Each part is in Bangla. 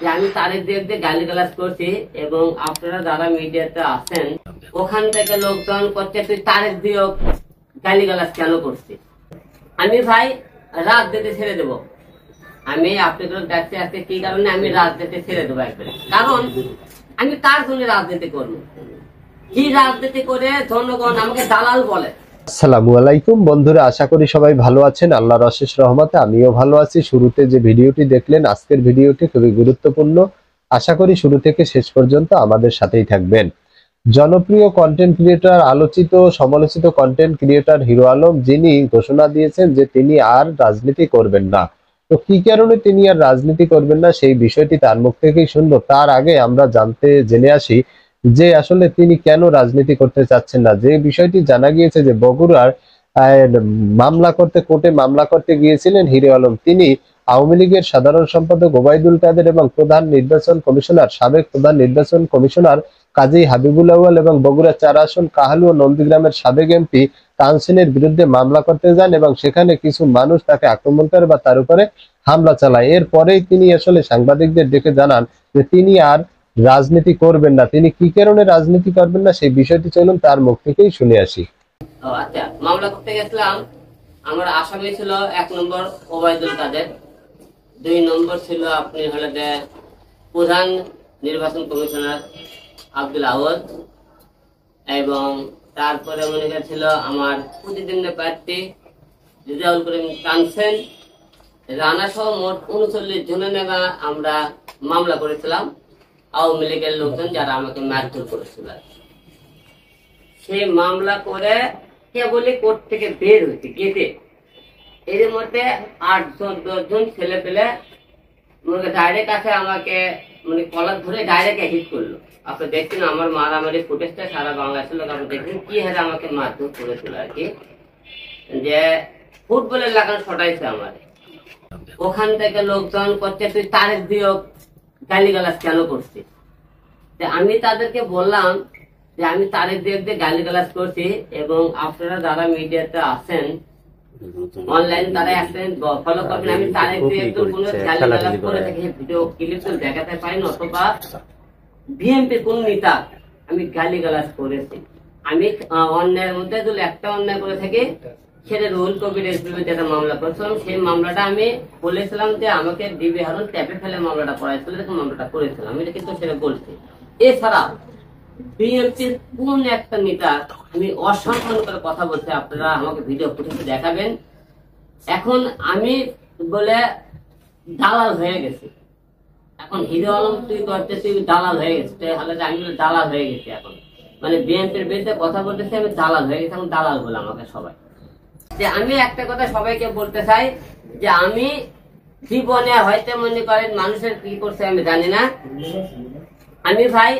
যে আমি তারেক জিয়াকে গালিগালাজ করছি এবং আপনারা যারা মিডিয়াতে আছেন ওখান থেকে লোকজন করছে তুই তারেক জিয়া গালিগালাজ কেন করছিস। আমি ভাই রাজনীতি ছেড়ে দেবো। আমি আপনাদের দেখতে আসতে কি কারণে আমি রাজনীতি ছেড়ে দেবো একবারে, কারণ আমি কার জন্য রাজনীতি করবো, কি রাজনীতি করে জনগণ আমাকে দালাল বলে। আসসালামু আলাইকুম বন্ধুরা, আশা করি সবাই ভালো আছেন। আল্লাহর অশেষ রহমতে আমিও ভালো আছি। শুরুতে যে ভিডিওটি দেখলেন, আজকের ভিডিওটি খুবই গুরুত্বপূর্ণ। আশা করি শুরু থেকে শেষ পর্যন্ত আমাদের সাথেই থাকবেন। জনপ্রিয় কন্টেন্ট ক্রিয়েটর, আলোচিত সমালোচিত কন্টেন্ট ক্রিয়েটর হিরো আলম, যিনি ঘোষণা দিয়েছেন যে তিনি আর রাজনীতি করবেন না। তো কি কারণে তিনি আর রাজনীতি করবেন না সেই বিষয়টি তার মুখ থেকেই শুনবো। তার আগে আমরা জেনে আসি যে আসলে তিনি কেন রাজনীতি করতে চাচ্ছেন না। যে বিষয়টি জানা গিয়েছে যে বগুড়ার কোর্টে মামলা করতে গিয়েছিলেন হিরো আলম। তিনি আওয়ামী লীগের সাধারণ সম্পাদক ওবায়দুল কাদের এবং সাবেক প্রধান নির্বাচন কমিশনার কাজী হাবিবুল আউয়াল এবং বগুড়া 4 আসন কাহালু ও নন্দীগ্রামের সাবেক এমপি তানসিনের বিরুদ্ধে মামলা করতে যান এবং সেখানে কিছু মানুষ তাকে আক্রমণ করে বা তার উপরে হামলা চালায়। এরপরেই তিনি আসলে সাংবাদিকদের ডেকে জানান যে তিনি আর রাজনীতি করবেন না। তিনি কি কারণে রাজনীতি করবেন না সেই বিষয়টি চলুন তার মুখ থেকেই শুনে আসি। আচ্ছা, মামলা করতে গেছিলাম, আমার আসামি ছিল 1 নম্বর ওবায়দুল কাদের, 2 নম্বর ছিল আপনি হলে যে প্রধান নির্বাচন কমিশনার আব্দুল আওয়াজ, এবং তারপরে মনে ছিল আমার প্রতিদ্বন্দ্বী প্রার্থী রেজাউল করিম তানসেন, রানা সহ মোট 39 জনের নামে আমরা মামলা করেছিলাম। আওয়ামী লীগের লোকজন যারা আমাকে মারধর করেছিল, সেই মামলা করে কেবলই কোর্ট থেকে বের হয়েছে গেটে। এর মধ্যে 8-10 জন ছেলে পেলে ডাইরেক্ট আছে আমাকে মানে কলার ধরে ডাইরেক্ট হিট করলো। আপনি দেখছেন আমার মারামারি ফুটেজটা সারা বাংলাদেশের লোক আপনি দেখছেন কি হারে আমাকে মারধর করেছিল আর কি, যে ফুটবলের লাগান ছটাইছে আমার। ওখান থেকে লোকজন করছে তুই তারেক জিয়া গালিগালাজ কেন করছিস। আমি তাদেরকে বললাম যে আমি তারেক জিয়াকে গালিগালাজ করছি এবং আপনারা যারা মিডিয়াতে আছেন অনলাইন তারা আসেন ফলো করবেন। আমি তারেক জিয়াকে কোনো গালিগালাজ করে থেকে ভিডিও ক্লিপ তো দেখাতে পারি না, অথবা বিএনপি কোন নেতা আমি গালিগালাজ করেছি। আমি অন্যায়ের মধ্যে যদি একটা অন্যায় করে থাকি সেটা রুহুল কবির যেটা মামলা করেছিলাম, সেই মামলাটা আমি বলেছিলাম যে আমাকে ডিবি হারুন ট্যাপে ফেলে মামলাটা করাইছিল, এরকম মামলাটা করেছিলাম, আমি কিন্তু সেটা বলছি। এছাড়া বিএনপির কোন একটা নেতা আমি অসম্মান করে কথা বলছি, আপনারা আমাকে ভিডিও ফুটেজে দেখাবেন। এখন আমি বলে দালাল হয়ে গেছি, এখন হিরো আলম তুই করতে তুই দালাল হয়ে গেছে, তাহলে আমি দালাল হয়ে গেছি। এখন মানে বিএনপির বিরুদ্ধে কথা বলতেছি, আমি দালাল হয়ে গেছি, এখন দালাল বলে আমাকে সবাই। যে আমি একটা কথা সবাইকে বলতে চাই যে আমি জীবনে হয়তো মনে করেন মানুষের কি করছে আমি জানি না, আমি ভাই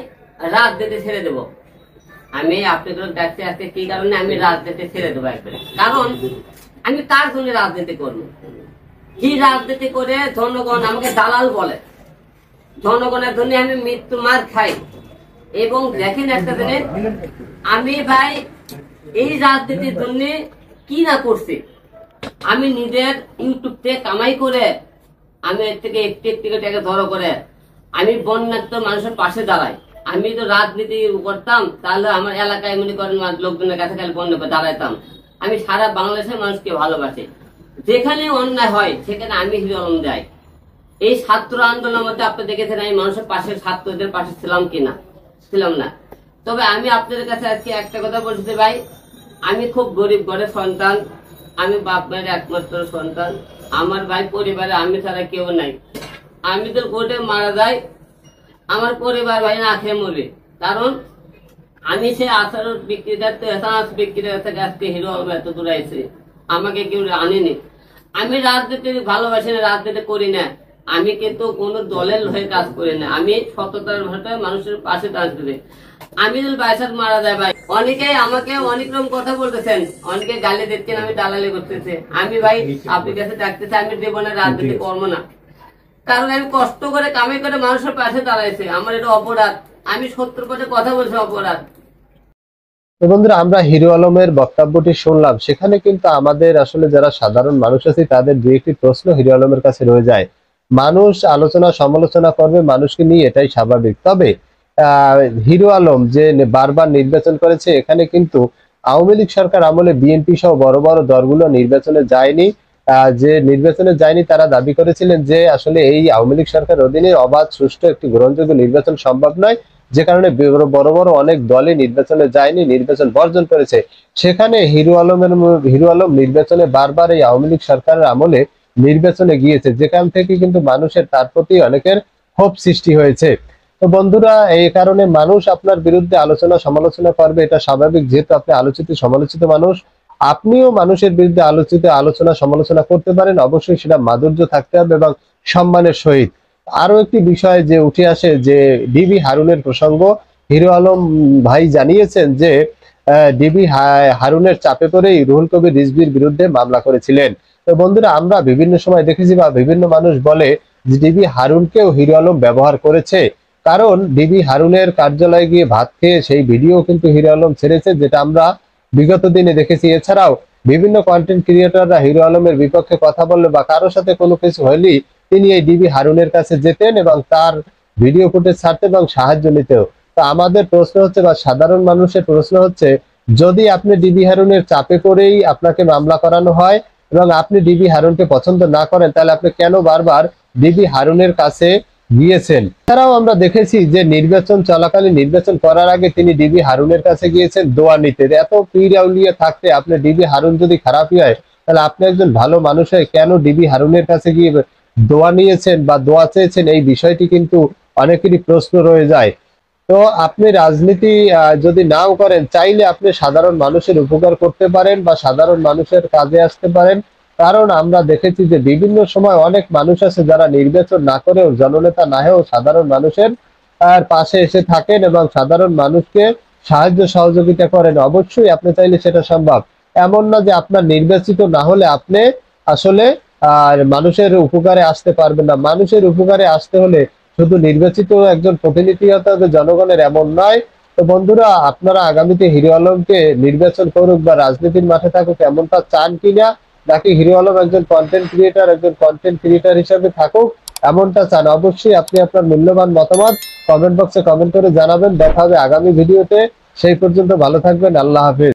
রাজনীতি ছেড়ে দেবো। আমি আপনাদের দেখতে আসতে কি কারণে আমি রাজনীতি ছেড়ে দেবো একবারে, কারণ আমি কার জন্য রাজনীতি করবো, কি রাজনীতি করে জনগণ আমাকে দালাল বলে, জনগণের জন্য আমি মৃত্যু মার খাই। এবং দেখেন একটা জিনিস, আমি ভাই এই রাজনীতির জন্য কি না করছি, আমি নিজের ইউটিউব থেকে কামাই করে আমি এর থেকে একটি টাকা ধরো করে আমি বন্যার্থ মানুষের পাশে দাঁড়াই। আমি তো রাজনীতি করতাম তাহলে আমার এলাকায় মনে করেন লোকজনের কাছে খালি বন্যা করে দাঁড়াইতাম। আমি সারা বাংলাদেশের মানুষকে ভালোবাসি, যেখানে অন্যায় হয় সেখানে আমি হিরো আলম যাই। এই ছাত্র আন্দোলনের মধ্যে আপনি দেখেছেন আমি মানুষের পাশে, ছাত্রদের পাশে ছিলাম কিনা, ছিলাম না। তবে আমি আপনাদের কাছে আজকে একটা কথা বলছি ভাই, আমি খুব গরিব ঘরের সন্তান, আমি বাপ মায়ের একমাত্র সন্তান, আমার ভাই পরিবারে আমি ছাড়া কেউ নাই। আমি তো কোর্টে মারা যাই, আমার পরিবার ভাই না খেয়ে মরবে, কারণ আমি সে আচার বিক্রেতার বিক্রেতার থেকে আজকে হিরো আলম এত দূর আইছে, আমাকে কেউ আনেনি। আমি রাজনীতি ভালোবাসি না, রাজনীতি করি না, আমি কিন্তু কোনো দলের হয়ে কাজ করি না, আমি সততার ভাষায় মানুষের পাশে কাজ করি। আমি যদি বাইসাত মারা যায় ভাই, অনেকে আমাকে অনেক রকম কথা বলতেছেন, অনেকে গালি দিচ্ছেন, আমি দালালি করতেছে। আমি ভাই আপনার কাছে ডাকতেছি, আমি জীবনে রাজনীতি করবো না, কারণ আমি কষ্ট করে কামাই করে মানুষের পাশে দাঁড়াইছে, আমার এটা অপরাধ, আমি 70% কথা বলছি অপরাধ। তো বন্ধুরা, আমরা হিরো আলমের বক্তব্যটি শুনলাম, সেখানে কিন্তু আমাদের আসলে যারা সাধারণ মানুষ আছে তাদের 2-1টি প্রশ্ন হিরো আলমের কাছে রয়ে যায়। মানুষ আলোচনা সমালোচনা করবে মানুষকে নিয়ে, এটাই স্বাভাবিক। তবে হিরো আলম যে বারবার নির্বাচন করেছে, এখানে কিন্তু আওয়ামী লীগ সরকার আমলে বিএনপি সহ বড় বড় দলগুলো নির্বাচনে যায়নি। যে নির্বাচনে যায়নি তারা দাবি করেছিলেন যে আসলে এই আওয়ামী লীগ সরকার অধীনে অবাধ, সুষ্ঠু একটি গ্রহণযোগ্য নির্বাচন সম্ভব নয়, যে কারণে বড় বড় অনেক দলে নির্বাচনে যায়নি, নির্বাচন বর্জন করেছে। সেখানে হিরো আলম নির্বাচনে বারবার এই আওয়ামী লীগ সরকারের আমলে নির্বাচনে গিয়েছে, যেখান থেকে কিন্তু মানুষের তার প্রতি অনেকের ক্ষোভ সৃষ্টি হয়েছে। তো বন্ধুরা, এই কারণে মানুষ আপনার বিরুদ্ধে আলোচনা সমালোচনা করবে, এটা স্বাভাবিক। যেহেতু আপনি আলোচিত সমালোচিত মানুষ, আপনিও মানুষের বিরুদ্ধে আলোচনা সমালোচনা করতে পারেন, অবশ্যই সেটা মাধুর্য থাকতে হবে এবং সম্মানের সহিত। আরো একটি বিষয় যে উঠে আসে, যে ডিবি হারুনের প্রসঙ্গ। হিরো আলম ভাই জানিয়েছেন যে ডিবি হারুনের চাপে পড়েই রুহুল কবির রিজভীর বিরুদ্ধে মামলা করেছিলেন। তো বন্ধুরা, আমরা বিভিন্ন সময় দেখেছি বা বিভিন্ন মানুষ বলে যে ডিবি হারুনকেও হিরো আলম ব্যবহার করেছে, কারণ ডিবি হারুনের কার্যালয়ে গিয়ে ভাত খেয়ে সেই ভিডিও কিন্তু হিরো আলম ছেড়েছে, যেটা আমরা বিগত দিনে দেখেছি। এছাড়াও বিভিন্ন কন্টেন্ট ক্রিয়েটররা হিরো আলমের বিপক্ষে কথা বললে বা কারোর সাথে কোনো কিছু হলেই তিনি এই ডিবি হারুনের কাছে যেতেন এবং তার ভিডিও ফুটেজ ছাড়তেন এবং সাহায্য নিতেও। তো আমাদের প্রশ্ন হচ্ছে, বা সাধারণ মানুষের প্রশ্ন হচ্ছে, যদি আপনি ডিবি হারুনের চাপে পড়েই আপনাকে মামলা করানো হয় এবং আপনি ডিবি হারুনকে পছন্দ না করেন, তাহলে আপনি কেন বারবার ডিবি হারুনের কাছে গিয়েছেন? এছাড়াও আমরা দেখেছি যে নির্বাচন চলাকালীন, নির্বাচন করার আগে তিনি ডিবি হারুনের কাছে গিয়েছেন দোয়া নিতে। এত পীর আউলিয়া থাকতে আপনি ডিবি হারুন যদি খারাপই হয়, তাহলে আপনি একজন ভালো মানুষ হয়ে কেন ডিবি হারুনের কাছে গিয়ে দোয়া নিয়েছেন বা দোয়া চেয়েছেন? এই বিষয়টি কিন্তু অনেকেরই প্রশ্ন রয়ে যায়। তো আপনি রাজনীতি যদি নাও করেন, চাইলে আপনি সাধারণ মানুষের উপকার করতে পারেন বা সাধারণ মানুষের কাজে আসতে পারেন। কারণ আমরা দেখেছি যে বিভিন্ন সময় অনেক মানুষ আছে যারা নির্বাচন না করেও, জননেতা না হয়েও সাধারণ মানুষের পাশে এসে থাকেন এবং সাধারণ মানুষকে সাহায্য সহযোগিতা করেন। অবশ্যই আপনি চাইলে সেটা সম্ভব। এমন না যে আপনার নির্বাচিত না হলে আপনি আসলে মানুষের উপকারে আসতে পারবেন না। মানুষের উপকারে আসতে হলে শুধু নির্বাচিত একজন প্রতিনিধি হতে হবে জনগণের, এমন নয়। তো বন্ধুরা, আপনারা আগামীতে হিরো আলমকে নির্বাচন করুক বা রাজনীতির মাঠে থাকুক এমনটা চান কিনা, নাকি হিরো আলম একজন কন্টেন্ট ক্রিয়েটর হিসেবে থাকুক এমনটা চান? অবশ্যই আপনি আপনার মূল্যবান মতামত কমেন্ট বক্সে কমেন্ট করে জানাবেন। দেখা হবে আগামী ভিডিওতে। সেই পর্যন্ত ভালো থাকবেন। আল্লাহ হাফেজ।